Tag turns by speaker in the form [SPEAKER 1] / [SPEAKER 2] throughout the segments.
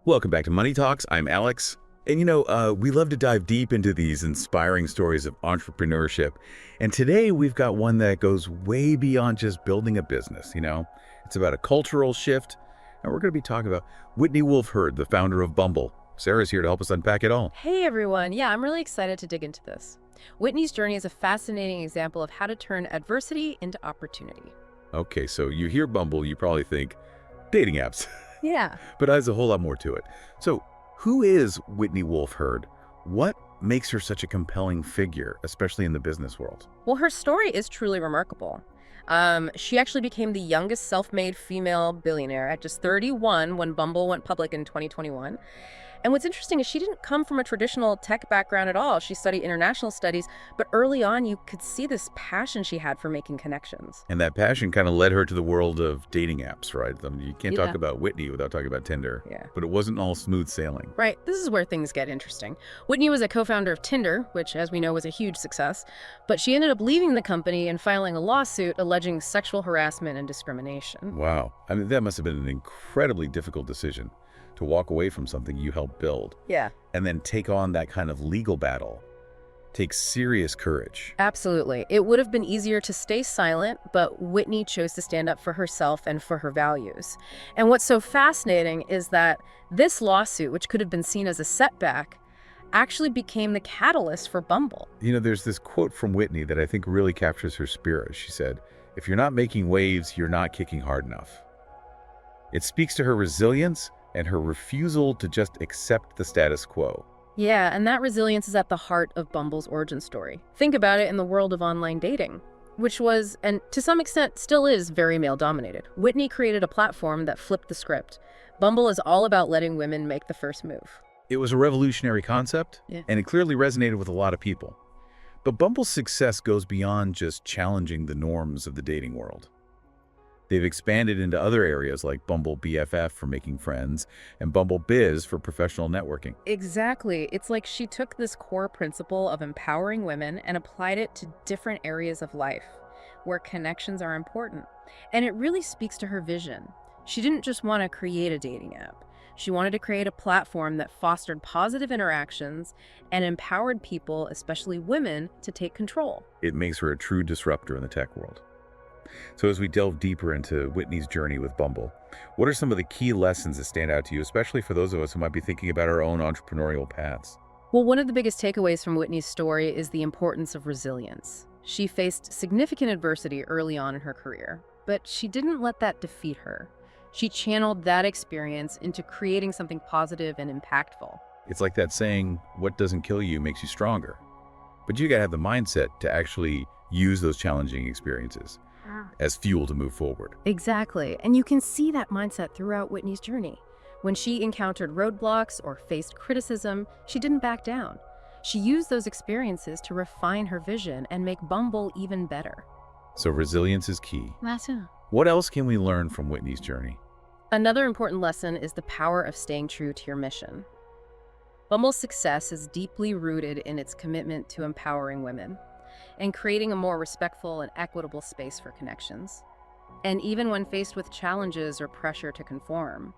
[SPEAKER 1] Welcome back to Money Talks. I'm Alex. And we love to dive deep into these inspiring stories of entrepreneurship. And today we've got one that goes way beyond just building a business. It's about a cultural shift. And we're going to be talking about Whitney Wolfe Herd, the founder of Bumble. Sarah's here to help us unpack it all.
[SPEAKER 2] Hey everyone, yeah, I'm really excited to dig into this. Whitney's journey is a fascinating example of how to turn adversity into opportunity.
[SPEAKER 1] Okay, so you hear Bumble, you probably think dating apps.
[SPEAKER 2] Yeah.
[SPEAKER 1] But there's a whole lot more to it. So who is Whitney Wolfe Herd? What makes her such a compelling figure, especially in the business world?
[SPEAKER 2] Well, her story is truly remarkable. She actually became the youngest self-made female billionaire at just 31 when Bumble went public in 2021. And what's interesting is she didn't come from a traditional tech background at all. She studied international studies, but early on you could see this passion she had for making connections.
[SPEAKER 1] And that passion kind of led her to the world of dating apps, right? You can't talk about Whitney without talking about Tinder.
[SPEAKER 2] Yeah.
[SPEAKER 1] But it wasn't all smooth sailing.
[SPEAKER 2] Right. This is where things get interesting. Whitney was a co-founder of Tinder, which, as we know, was a huge success. But she ended up leaving the company and filing a lawsuit alleging sexual harassment and discrimination.
[SPEAKER 1] Wow. I mean, that must have been an incredibly difficult decision to walk away from something you helped build.
[SPEAKER 2] Yeah.
[SPEAKER 1] And then take on that kind of legal battle. Takes serious courage.
[SPEAKER 2] Absolutely. It would have been easier to stay silent, but Whitney chose to stand up for herself and for her values. And what's so fascinating is that this lawsuit, which could have been seen as a setback, actually became the catalyst for Bumble.
[SPEAKER 1] There's this quote from Whitney that I think really captures her spirit. She said, "If you're not making waves, you're not kicking hard enough." It speaks to her resilience and her refusal to just accept the status quo.
[SPEAKER 2] Yeah, and that resilience is at the heart of Bumble's origin story. Think about it in the world of online dating, which was, and to some extent still is, very male-dominated. Whitney created a platform that flipped the script. Bumble is all about letting women make the first move.
[SPEAKER 1] It was a revolutionary concept, and it clearly resonated with a lot of people. But Bumble's success goes beyond just challenging the norms of the dating world. They've expanded into other areas like Bumble BFF for making friends and Bumble Biz for professional networking.
[SPEAKER 2] Exactly. It's like she took this core principle of empowering women and applied it to different areas of life where connections are important. And it really speaks to her vision. She didn't just want to create a dating app. She wanted to create a platform that fostered positive interactions and empowered people, especially women, to take control.
[SPEAKER 1] It makes her a true disruptor in the tech world. So as we delve deeper into Whitney's journey with Bumble, what are some of the key lessons that stand out to you, especially for those of us who might be thinking about our own entrepreneurial paths?
[SPEAKER 2] Well, one of the biggest takeaways from Whitney's story is the importance of resilience. She faced significant adversity early on in her career, but she didn't let that defeat her. She channeled that experience into creating something positive and impactful.
[SPEAKER 1] It's like that saying, what doesn't kill you makes you stronger. But you gotta have the mindset to actually use those challenging experiences as fuel to move forward.
[SPEAKER 2] Exactly. And you can see that mindset throughout Whitney's journey. When she encountered roadblocks or faced criticism, she didn't back down. She used those experiences to refine her vision and make Bumble even better.
[SPEAKER 1] So resilience is key.
[SPEAKER 2] That's it.
[SPEAKER 1] What else can we learn from Whitney's journey?
[SPEAKER 2] Another important lesson is the power of staying true to your mission. Bumble's success is deeply rooted in its commitment to empowering women and creating a more respectful and equitable space for connections. And even when faced with challenges or pressure to conform,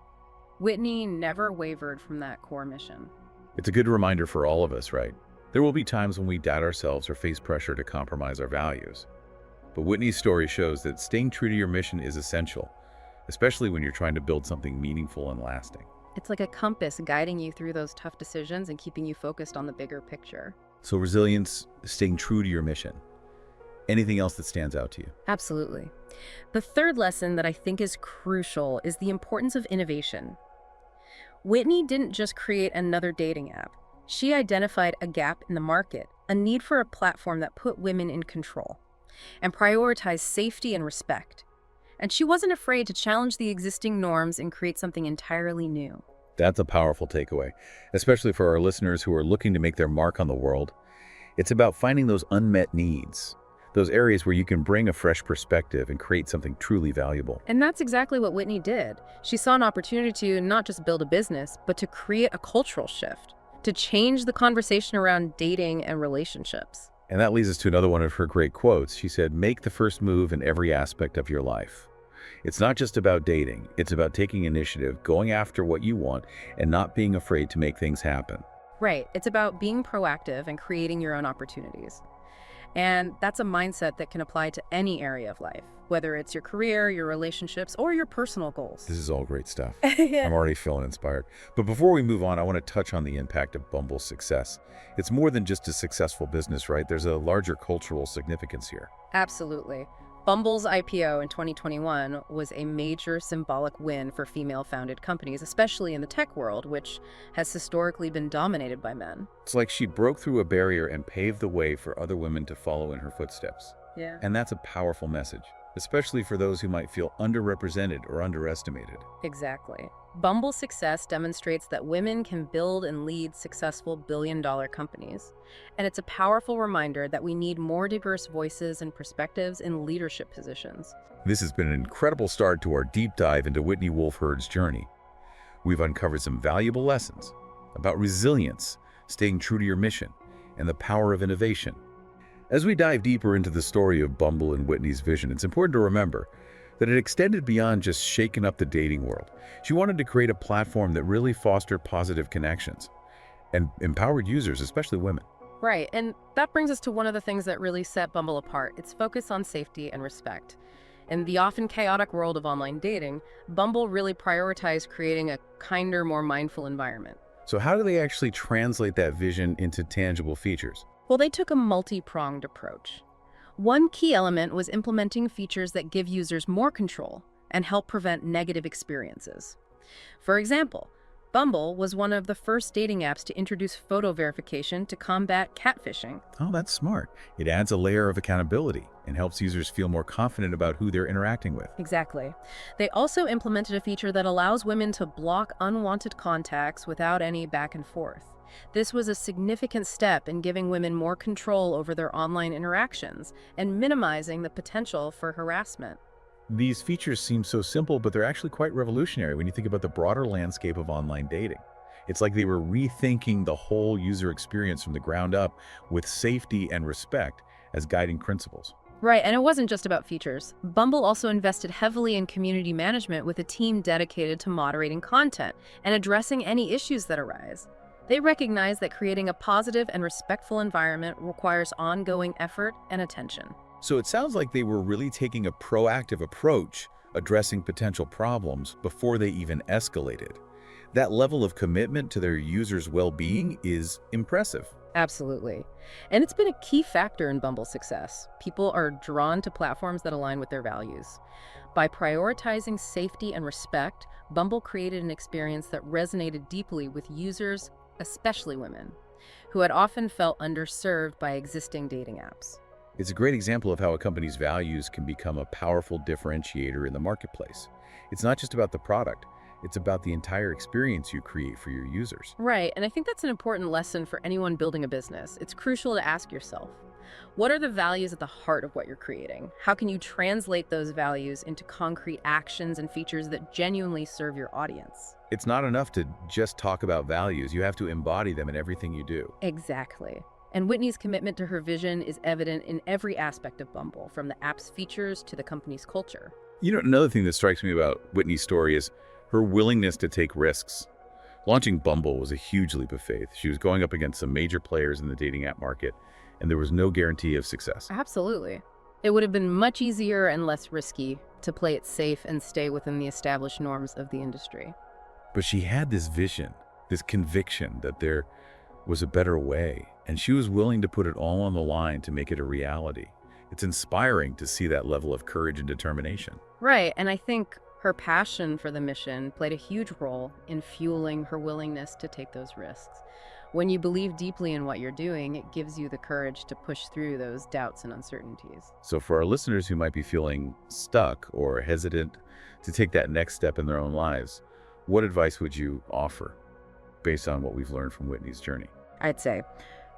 [SPEAKER 2] Whitney never wavered from that core mission.
[SPEAKER 1] It's a good reminder for all of us, right? There will be times when we doubt ourselves or face pressure to compromise our values. But Whitney's story shows that staying true to your mission is essential, especially when you're trying to build something meaningful and lasting.
[SPEAKER 2] It's like a compass guiding you through those tough decisions and keeping you focused on the bigger picture.
[SPEAKER 1] So resilience, staying true to your mission. Anything else that stands out to you?
[SPEAKER 2] Absolutely. The third lesson that I think is crucial is the importance of innovation. Whitney didn't just create another dating app. She identified a gap in the market, a need for a platform that put women in control and prioritized safety and respect. And she wasn't afraid to challenge the existing norms and create something entirely new.
[SPEAKER 1] That's a powerful takeaway, especially for our listeners who are looking to make their mark on the world. It's about finding those unmet needs, those areas where you can bring a fresh perspective and create something truly valuable.
[SPEAKER 2] And that's exactly what Whitney did. She saw an opportunity to not just build a business, but to create a cultural shift, to change the conversation around dating and relationships.
[SPEAKER 1] And that leads us to another one of her great quotes. She said, "Make the first move in every aspect of your life." It's not just about dating. It's about taking initiative, going after what you want, and not being afraid to make things happen.
[SPEAKER 2] Right. It's about being proactive and creating your own opportunities. And that's a mindset that can apply to any area of life, whether it's your career, your relationships, or your personal goals.
[SPEAKER 1] This is all great stuff.
[SPEAKER 2] Yeah.
[SPEAKER 1] I'm already feeling inspired. But before we move on, I want to touch on the impact of Bumble's success. It's more than just a successful business, right? There's a larger cultural significance here.
[SPEAKER 2] Absolutely. Bumble's IPO in 2021 was a major symbolic win for female-founded companies, especially in the tech world, which has historically been dominated by men.
[SPEAKER 1] It's like she broke through a barrier and paved the way for other women to follow in her footsteps.
[SPEAKER 2] Yeah.
[SPEAKER 1] And that's a powerful message, especially for those who might feel underrepresented or underestimated.
[SPEAKER 2] Exactly. Bumble's success demonstrates that women can build and lead successful billion-dollar companies. And it's a powerful reminder that we need more diverse voices and perspectives in leadership positions.
[SPEAKER 1] This has been an incredible start to our deep dive into Whitney Wolfe Herd's journey. We've uncovered some valuable lessons about resilience, staying true to your mission, and the power of innovation. As we dive deeper into the story of Bumble and Whitney's vision, it's important to remember that it extended beyond just shaking up the dating world. She wanted to create a platform that really fostered positive connections and empowered users, especially women.
[SPEAKER 2] Right, and that brings us to one of the things that really set Bumble apart, its focus on safety and respect. In the often chaotic world of online dating, Bumble really prioritized creating a kinder, more mindful environment.
[SPEAKER 1] So how do they actually translate that vision into tangible features?
[SPEAKER 2] Well, they took a multi-pronged approach. One key element was implementing features that give users more control and help prevent negative experiences. For example, Bumble was one of the first dating apps to introduce photo verification to combat catfishing.
[SPEAKER 1] Oh, that's smart. It adds a layer of accountability and helps users feel more confident about who they're interacting with.
[SPEAKER 2] Exactly. They also implemented a feature that allows women to block unwanted contacts without any back and forth. This was a significant step in giving women more control over their online interactions and minimizing the potential for harassment.
[SPEAKER 1] These features seem so simple, but they're actually quite revolutionary when you think about the broader landscape of online dating. It's like they were rethinking the whole user experience from the ground up with safety and respect as guiding principles.
[SPEAKER 2] Right, and it wasn't just about features. Bumble also invested heavily in community management with a team dedicated to moderating content and addressing any issues that arise. They recognize that creating a positive and respectful environment requires ongoing effort and attention.
[SPEAKER 1] So it sounds like they were really taking a proactive approach, addressing potential problems before they even escalated. That level of commitment to their users' well-being is impressive.
[SPEAKER 2] Absolutely. And it's been a key factor in Bumble's success. People are drawn to platforms that align with their values. By prioritizing safety and respect, Bumble created an experience that resonated deeply with users, especially women, who had often felt underserved by existing dating apps.
[SPEAKER 1] It's a great example of how a company's values can become a powerful differentiator in the marketplace. It's not just about the product, it's about the entire experience you create for your users.
[SPEAKER 2] Right, and I think that's an important lesson for anyone building a business. It's crucial to ask yourself, what are the values at the heart of what you're creating? How can you translate those values into concrete actions and features that genuinely serve your audience?
[SPEAKER 1] It's not enough to just talk about values, you have to embody them in everything you do.
[SPEAKER 2] Exactly. And Whitney's commitment to her vision is evident in every aspect of Bumble, from the app's features to the company's culture.
[SPEAKER 1] You know, another thing that strikes me about Whitney's story is her willingness to take risks. Launching Bumble was a huge leap of faith. She was going up against some major players in the dating app market, and there was no guarantee of success.
[SPEAKER 2] Absolutely. It would have been much easier and less risky to play it safe and stay within the established norms of the industry.
[SPEAKER 1] But she had this vision, this conviction that there was a better way, and she was willing to put it all on the line to make it a reality. It's inspiring to see that level of courage and determination.
[SPEAKER 2] Right, and I think her passion for the mission played a huge role in fueling her willingness to take those risks. When you believe deeply in what you're doing, it gives you the courage to push through those doubts and uncertainties.
[SPEAKER 1] So for our listeners who might be feeling stuck or hesitant to take that next step in their own lives, what advice would you offer based on what we've learned from Whitney's journey?
[SPEAKER 2] I'd say,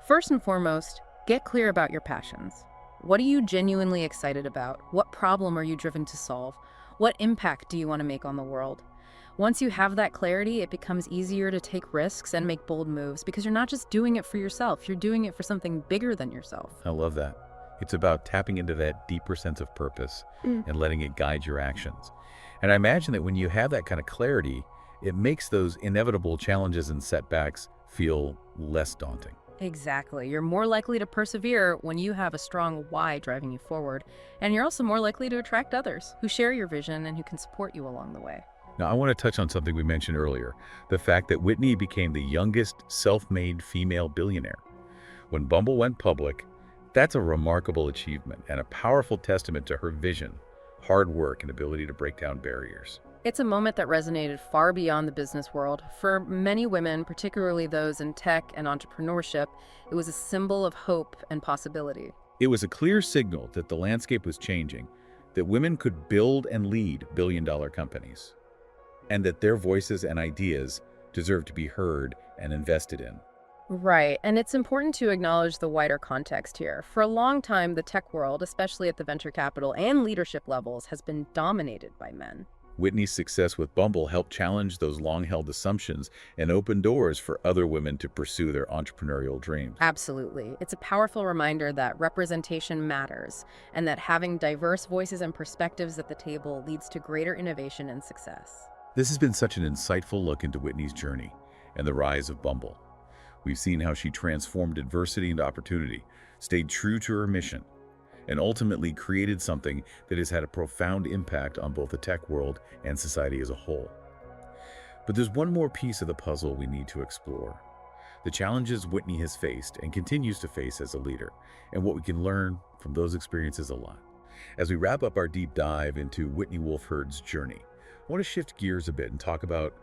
[SPEAKER 2] first and foremost, get clear about your passions. What are you genuinely excited about? What problem are you driven to solve? What impact do you want to make on the world? Once you have that clarity, it becomes easier to take risks and make bold moves because you're not just doing it for yourself, you're doing it for something bigger than yourself.
[SPEAKER 1] I love that. It's about tapping into that deeper sense of purpose
[SPEAKER 2] Mm.
[SPEAKER 1] and letting it guide your actions. And I imagine that when you have that kind of clarity, it makes those inevitable challenges and setbacks feel less daunting.
[SPEAKER 2] Exactly. You're more likely to persevere when you have a strong why driving you forward, and you're also more likely to attract others who share your vision and who can support you along the way.
[SPEAKER 1] Now, I want to touch on something we mentioned earlier, the fact that Whitney became the youngest self-made female billionaire. When Bumble went public, that's a remarkable achievement and a powerful testament to her vision, hard work, and ability to break down barriers.
[SPEAKER 2] It's a moment that resonated far beyond the business world. For many women, particularly those in tech and entrepreneurship, it was a symbol of hope and possibility.
[SPEAKER 1] It was a clear signal that the landscape was changing, that women could build and lead billion-dollar companies, and that their voices and ideas deserve to be heard and invested in.
[SPEAKER 2] Right, and it's important to acknowledge the wider context here. For a long time, the tech world, especially at the venture capital and leadership levels, has been dominated by men.
[SPEAKER 1] Whitney's success with Bumble helped challenge those long-held assumptions and open doors for other women to pursue their entrepreneurial dreams.
[SPEAKER 2] Absolutely. It's a powerful reminder that representation matters and that having diverse voices and perspectives at the table leads to greater innovation and success.
[SPEAKER 1] This has been such an insightful look into Whitney's journey and the rise of Bumble. We've seen how she transformed adversity into opportunity, stayed true to her mission, and ultimately created something that has had a profound impact on both the tech world and society as a whole. But there's one more piece of the puzzle we need to explore: the challenges Whitney has faced and continues to face as a leader, and what we can learn from those experiences a lot. As we wrap up our deep dive into Whitney Wolfe Herd's journey, I want to shift gears a bit and talk about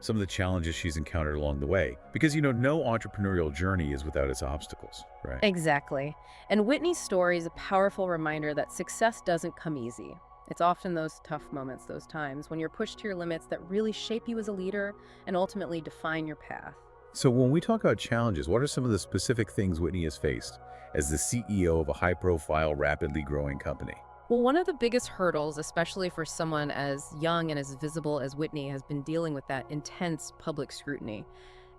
[SPEAKER 1] some of the challenges she's encountered along the way. Because, no entrepreneurial journey is without its obstacles, right?
[SPEAKER 2] Exactly. And Whitney's story is a powerful reminder that success doesn't come easy. It's often those tough moments, those times when you're pushed to your limits that really shape you as a leader and ultimately define your path.
[SPEAKER 1] So when we talk about challenges, what are some of the specific things Whitney has faced as the CEO of a high-profile, rapidly growing company?
[SPEAKER 2] Well, one of the biggest hurdles, especially for someone as young and as visible as Whitney, has been dealing with that intense public scrutiny.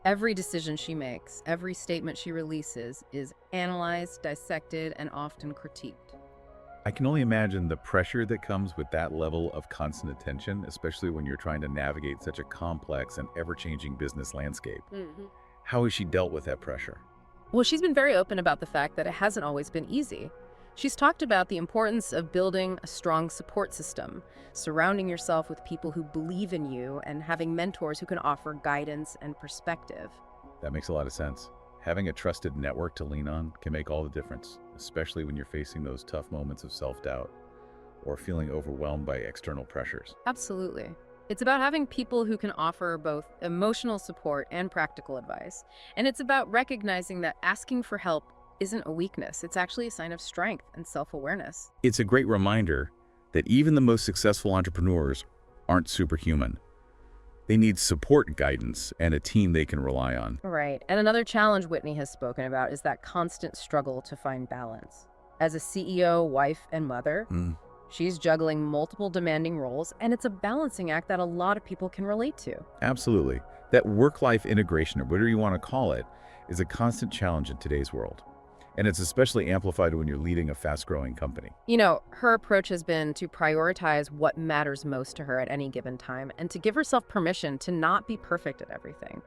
[SPEAKER 2] Every decision she makes, every statement she releases is analyzed, dissected, and often critiqued.
[SPEAKER 1] I can only imagine the pressure that comes with that level of constant attention, especially when you're trying to navigate such a complex and ever-changing business landscape. How has she dealt with that pressure?
[SPEAKER 2] Well, she's been very open about the fact that it hasn't always been easy. She's talked about the importance of building a strong support system, surrounding yourself with people who believe in you, and having mentors who can offer guidance and perspective.
[SPEAKER 1] That makes a lot of sense. Having a trusted network to lean on can make all the difference, especially when you're facing those tough moments of self-doubt or feeling overwhelmed by external pressures.
[SPEAKER 2] Absolutely. It's about having people who can offer both emotional support and practical advice. And it's about recognizing that asking for help isn't a weakness. It's actually a sign of strength and self-awareness.
[SPEAKER 1] It's a great reminder that even the most successful entrepreneurs aren't superhuman. They need support, guidance, and a team they can rely on.
[SPEAKER 2] Right. And another challenge Whitney has spoken about is that constant struggle to find balance. As a CEO, wife, and mother, she's juggling multiple demanding roles, and it's a balancing act that a lot of people can relate to.
[SPEAKER 1] Absolutely. That work-life integration, or whatever you want to call it, is a constant challenge in today's world. And it's especially amplified when you're leading a fast-growing company.
[SPEAKER 2] Her approach has been to prioritize what matters most to her at any given time and to give herself permission to not be perfect at everything.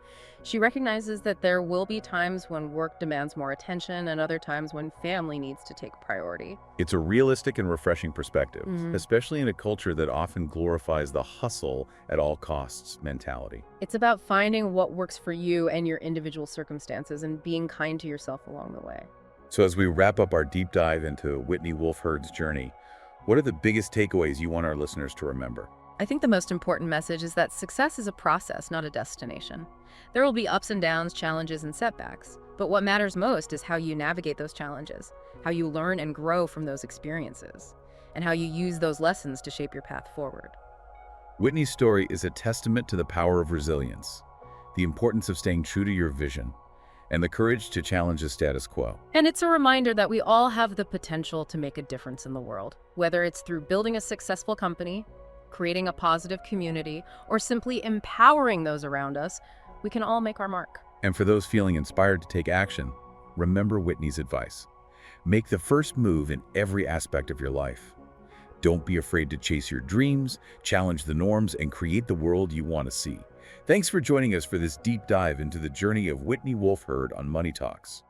[SPEAKER 2] She recognizes that there will be times when work demands more attention and other times when family needs to take priority.
[SPEAKER 1] It's a realistic and refreshing perspective, especially in a culture that often glorifies the hustle at all costs mentality.
[SPEAKER 2] It's about finding what works for you and your individual circumstances and being kind to yourself along the way.
[SPEAKER 1] So as we wrap up our deep dive into Whitney Wolfe Herd's journey, what are the biggest takeaways you want our listeners to remember?
[SPEAKER 2] I think the most important message is that success is a process, not a destination. There will be ups and downs, challenges, and setbacks. But what matters most is how you navigate those challenges, how you learn and grow from those experiences, and how you use those lessons to shape your path forward.
[SPEAKER 1] Whitney's story is a testament to the power of resilience, the importance of staying true to your vision, and the courage to challenge the status quo.
[SPEAKER 2] And it's a reminder that we all have the potential to make a difference in the world, whether it's through building a successful company, creating a positive community, or simply empowering those around us. We can all make our mark.
[SPEAKER 1] And for those feeling inspired to take action, remember Whitney's advice. Make the first move in every aspect of your life. Don't be afraid to chase your dreams, challenge the norms, and create the world you want to see. Thanks for joining us for this deep dive into the journey of Whitney Wolfe Herd on Money Talks.